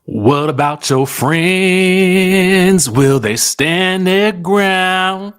What about your friends? Will they stand their ground?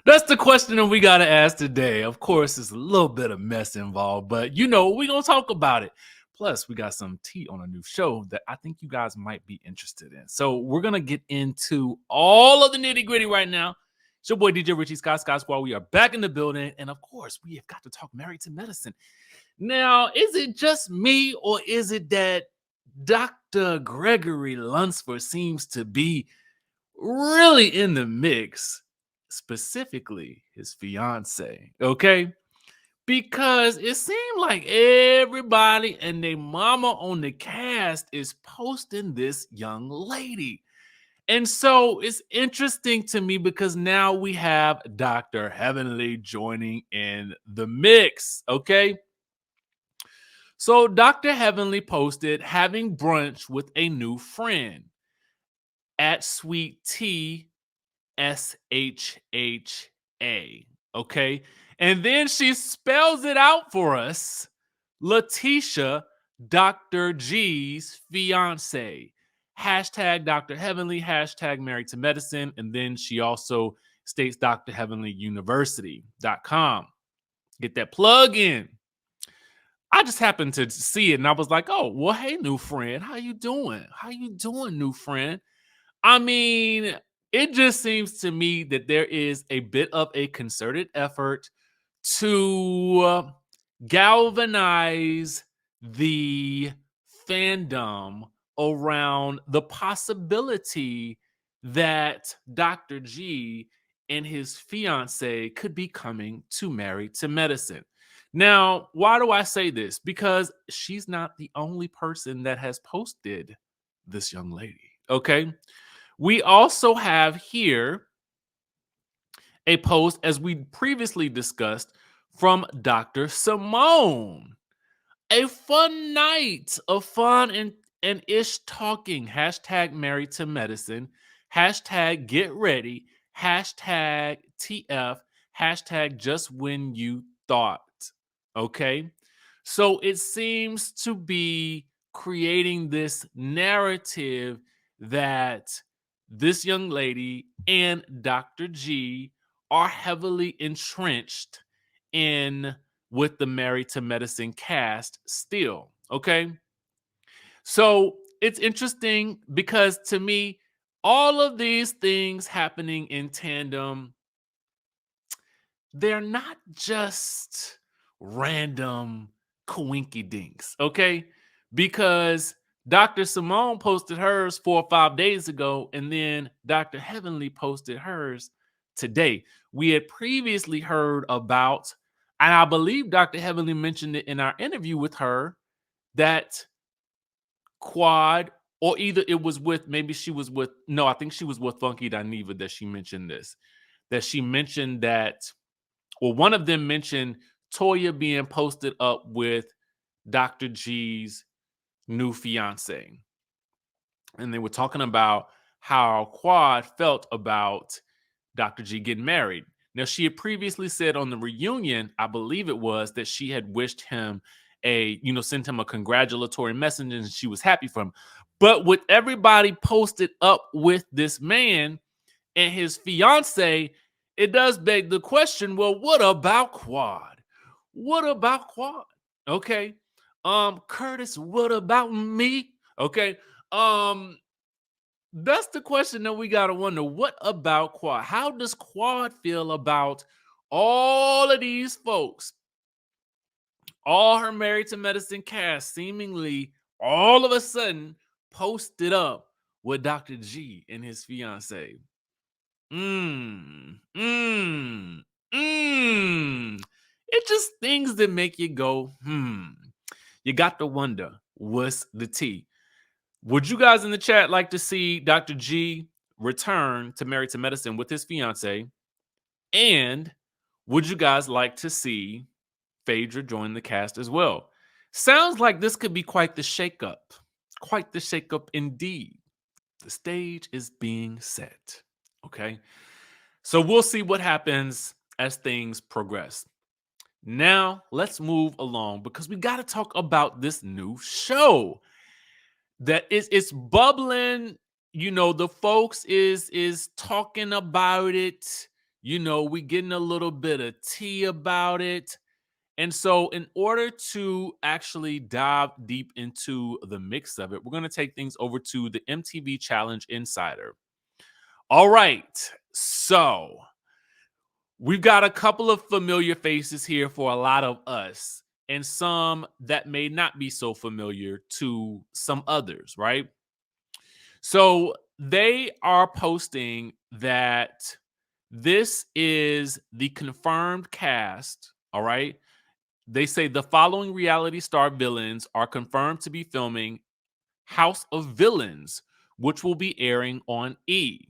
That's the question that we got to ask today. Of course, there's a little bit of mess involved, but we're going to talk about it. Plus, we got some tea on a new show that I think you guys might be interested in. So, we're going to get into all of the nitty gritty right now. It's your boy, DJ Richie Skye, Skye Squad. We are back in the building. And of course, we have got to talk married to medicine. Now, is it just me or is it that Dr. Gregory Lunsford seems to be really in the mix, specifically his fiance? Okay. Because it seemed like everybody and their mama on the cast is posting this young lady. And so it's interesting to me because now we have Dr. Heavenly joining in the mix. Okay. So Dr. Heavenly posted having brunch with a new friend at Sweet Tea SHHA. Okay. And then she spells it out for us. Letitia, Dr. G's fiance. Hashtag Dr. Heavenly, hashtag married to medicine. And then she also states drheavenlyuniversity.com. Get that plug in. I just happened to see it and I was like, oh, well, hey, new friend. How you doing? How you doing, new friend? I mean, it just seems to me that there is a bit of a concerted effort to galvanize the fandom around the possibility that Dr. G and his fiance could be coming to Married to Medicine. Now, why do I say this? Because she's not the only person that has posted this young lady. Okay. We also have here a post, as we previously discussed, from Dr. Simone. A fun night of fun and ish talking. Hashtag married to medicine. Hashtag get ready. Hashtag TF. Hashtag just when you thought. Okay. So it seems to be creating this narrative that this young lady and Dr. G are heavily entrenched in with the Married to Medicine cast still. Okay. So it's interesting because to me, all of these things happening in tandem, they're not just random coinky dinks. Okay. Because Dr. Simone posted hers 4 or 5 days ago, and then Dr. Heavenly posted hers today. We had previously heard about, and I believe Dr. Heavenly mentioned it in our interview with her, that Quad, or either it was with, maybe she was with, no, I think she was with Funky Dineva that she mentioned this, that she mentioned that, well, one of them mentioned Toya being posted up with Dr. G's new fiance. And they were talking about how Quad felt about Dr. G getting married. Now, she had previously said on the reunion, I believe it was, that she had wished him sent him a congratulatory message and she was happy for him. But with everybody posted up with this man and his fiance, it does beg the question, well, what about Quad? What about Quad? Okay. Curtis, what about me? Okay. Um, that's the question that we gotta wonder. What about Quad? How does Quad feel about all of these folks, all her Married to Medicine cast, seemingly all of a sudden posted up with Dr. G and his fiance? Mm, mm, mm. It's just things that make you go, You got to wonder, what's the tea? Would you guys in the chat like to see Dr. G return to Married to Medicine with his fiance? And would you guys like to see Phaedra join the cast as well? Sounds like this could be quite the shakeup. Quite the shakeup indeed. The stage is being set. Okay. So we'll see what happens as things progress. Now, let's move along because we got to talk about this new show. that it's bubbling. You know, the folks is talking about it. You know, we getting a little bit of tea about it. And so, in order to actually dive deep into the mix of it, we're going to take things over to the MTV Challenge Insider. All right. So, we've got a couple of familiar faces here for a lot of us, and some that may not be so familiar to some others, right? So, they are posting that this is the confirmed cast, all right? They say the following reality star villains are confirmed to be filming House of Villains, which will be airing on E!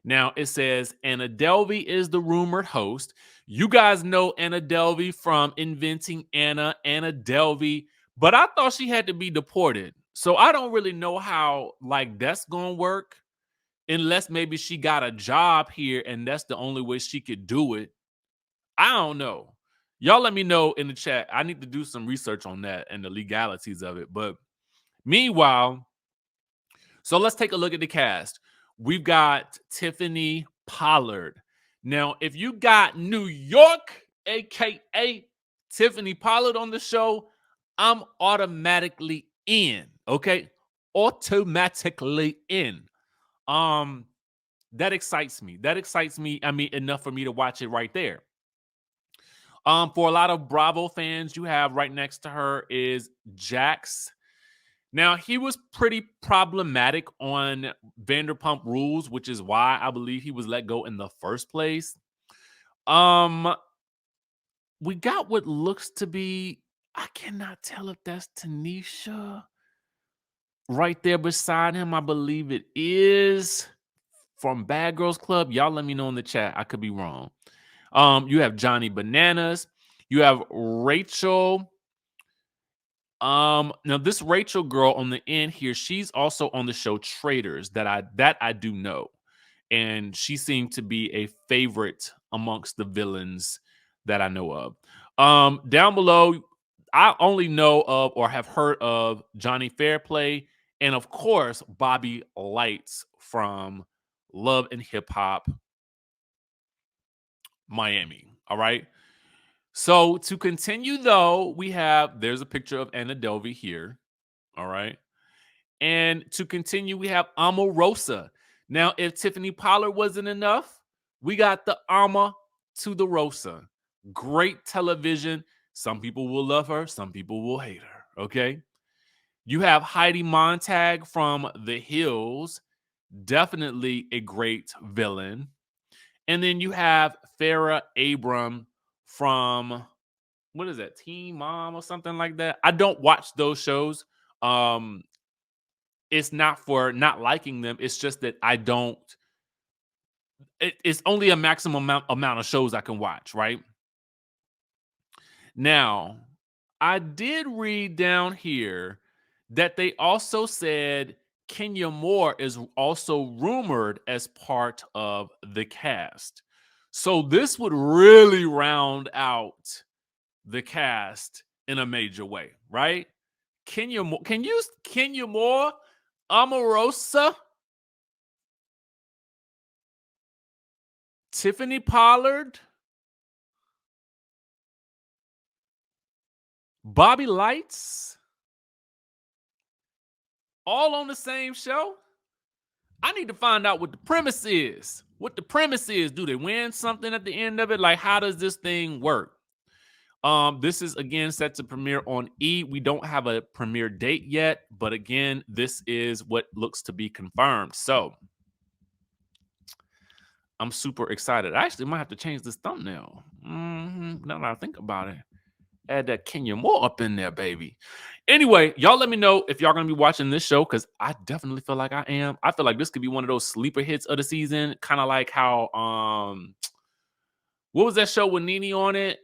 Now it says Anna Delvey is the rumored host. You guys know Anna Delvey from Inventing Anna Delvey, but I thought she had to be deported. So I don't really know how like that's gonna work unless maybe she got a job here and that's the only way she could do it. I don't know. Y'all let me know in the chat. I need to do some research on that and the legalities of it. But meanwhile, so let's take a look at the cast. We've got Tiffany Pollard. Now, if you got New York, aka Tiffany Pollard on the show, I'm automatically in. Okay? Automatically in. Um, that excites me. That excites me. I mean, enough for me to watch it right there. For a lot of Bravo fans, you have right next to her is Jax. Now, he was pretty problematic on Vanderpump Rules, which is why I believe he was let go in the first place. We got what looks to be, I cannot tell if that's Tanisha. Right there beside him, I believe it is from Bad Girls Club. Y'all let me know in the chat. I could be wrong. You have Johnny Bananas. You have Rachel. Now this Rachel girl on the end here, she's also on the show Traitors that I do know. And she seemed to be a favorite amongst the villains that I know of. Down below, I only know of or have heard of Johnny Fairplay and of course Bobby Lights from Love and Hip Hop Miami. All right. So to continue, though, there's a picture of Anna Delvey here. All right. And to continue, we have Omarosa. Now, if Tiffany Pollard wasn't enough, we got the Ama to the Rosa. Great television. Some people will love her, some people will hate her. Okay. You have Heidi Montag from The Hills. Definitely a great villain. And then you have Farrah Abram from what is that, Teen Mom or something like that. I don't watch those shows. It's not for not liking them. It's just that I don't. It's only a maximum amount of shows I can watch, right? Now, I did read down here that they also said Kenya Moore is also rumored as part of the cast. So this would really round out the cast in a major way, right? Kenya Moore, Kenya Moore, Omarosa, Tiffany Pollard, Bobby Lights, all on the same show. I need to find out what the premise is. What the premise is. Do they win something at the end of it? Like, how does this thing work? This is again set to premiere on E! We don't have a premiere date yet, but again, this is what looks to be confirmed. So I'm super excited. I actually might have to change this thumbnail. Now that I think about it, add that Kenya Moore up in there, baby. Anyway, y'all let me know if y'all gonna be watching this show because I definitely feel like I am. I feel like this could be one of those sleeper hits of the season, kind of like how what was that show with Nene on it?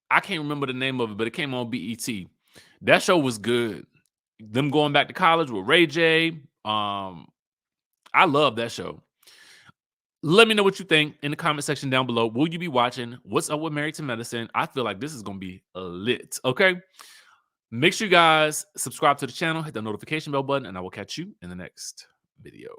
I can't remember the name of it, but it came on BET. That show was good. Them going back to college with Ray J. I love that show. Let me know what you think in the comment section down below. Will you be watching? What's up with Married to Medicine? I feel like this is going to be lit. Okay. Make sure you guys subscribe to the channel, hit the notification bell button, and I will catch you in the next video.